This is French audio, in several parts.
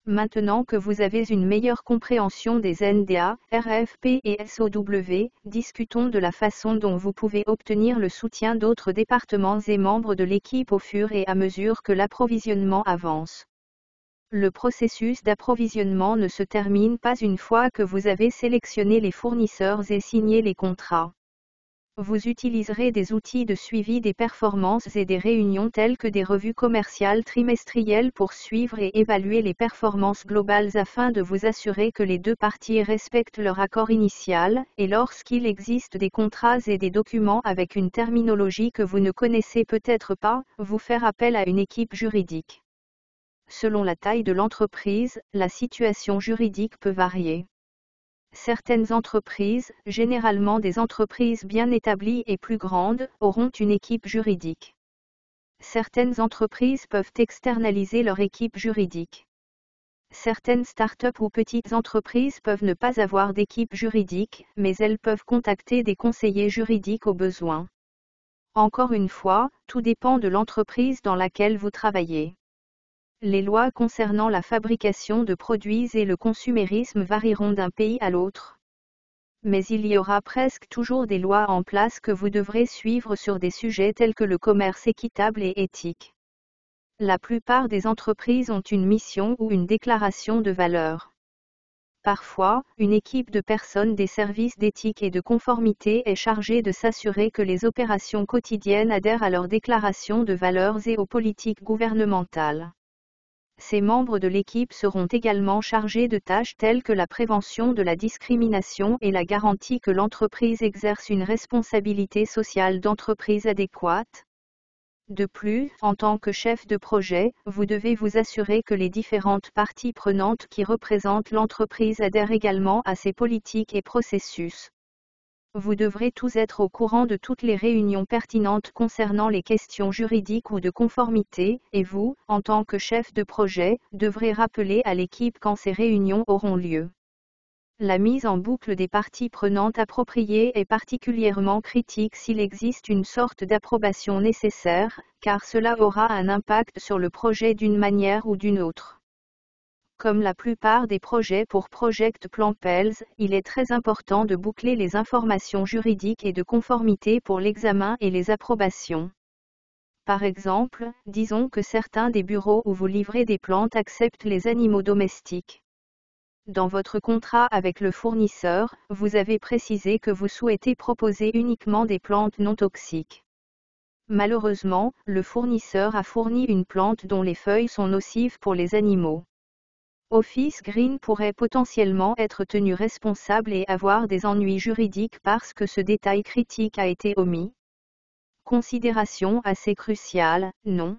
Maintenant que vous avez une meilleure compréhension des NDA, RFP et SOW, discutons de la façon dont vous pouvez obtenir le soutien d'autres départements et membres de l'équipe au fur et à mesure que l'approvisionnement avance. Le processus d'approvisionnement ne se termine pas une fois que vous avez sélectionné les fournisseurs et signé les contrats. Vous utiliserez des outils de suivi des performances et des réunions telles que des revues commerciales trimestrielles pour suivre et évaluer les performances globales afin de vous assurer que les deux parties respectent leur accord initial, et lorsqu'il existe des contrats et des documents avec une terminologie que vous ne connaissez peut-être pas, vous faire appel à une équipe juridique. Selon la taille de l'entreprise, la situation juridique peut varier. Certaines entreprises, généralement des entreprises bien établies et plus grandes, auront une équipe juridique. Certaines entreprises peuvent externaliser leur équipe juridique. Certaines startups ou petites entreprises peuvent ne pas avoir d'équipe juridique, mais elles peuvent contacter des conseillers juridiques au besoin. Encore une fois, tout dépend de l'entreprise dans laquelle vous travaillez. Les lois concernant la fabrication de produits et le consumérisme varieront d'un pays à l'autre. Mais il y aura presque toujours des lois en place que vous devrez suivre sur des sujets tels que le commerce équitable et éthique. La plupart des entreprises ont une mission ou une déclaration de valeur. Parfois, une équipe de personnes des services d'éthique et de conformité est chargée de s'assurer que les opérations quotidiennes adhèrent à leur déclaration de valeurs et aux politiques gouvernementales. Ces membres de l'équipe seront également chargés de tâches telles que la prévention de la discrimination et la garantie que l'entreprise exerce une responsabilité sociale d'entreprise adéquate. De plus, en tant que chef de projet, vous devez vous assurer que les différentes parties prenantes qui représentent l'entreprise adhèrent également à ces politiques et processus. Vous devrez tous être au courant de toutes les réunions pertinentes concernant les questions juridiques ou de conformité, et vous, en tant que chef de projet, devrez rappeler à l'équipe quand ces réunions auront lieu. La mise en boucle des parties prenantes appropriées est particulièrement critique s'il existe une sorte d'approbation nécessaire, car cela aura un impact sur le projet d'une manière ou d'une autre. Comme la plupart des projets pour Project Plan PELS, il est très important de boucler les informations juridiques et de conformité pour l'examen et les approbations. Par exemple, disons que certains des bureaux où vous livrez des plantes acceptent les animaux domestiques. Dans votre contrat avec le fournisseur, vous avez précisé que vous souhaitez proposer uniquement des plantes non toxiques. Malheureusement, le fournisseur a fourni une plante dont les feuilles sont nocives pour les animaux. Office Green pourrait potentiellement être tenu responsable et avoir des ennuis juridiques parce que ce détail critique a été omis. Considération assez cruciale, non.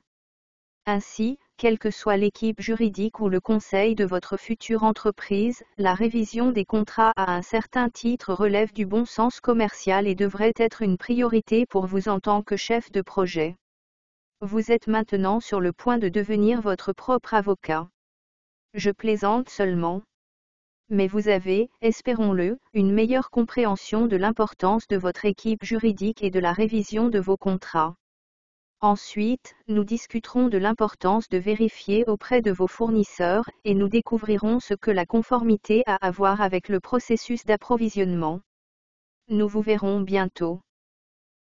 Ainsi, quelle que soit l'équipe juridique ou le conseil de votre future entreprise, la révision des contrats à un certain titre relève du bon sens commercial et devrait être une priorité pour vous en tant que chef de projet. Vous êtes maintenant sur le point de devenir votre propre avocat. Je plaisante seulement. Mais vous avez, espérons-le, une meilleure compréhension de l'importance de votre équipe juridique et de la révision de vos contrats. Ensuite, nous discuterons de l'importance de vérifier auprès de vos fournisseurs, et nous découvrirons ce que la conformité a à voir avec le processus d'approvisionnement. Nous vous verrons bientôt.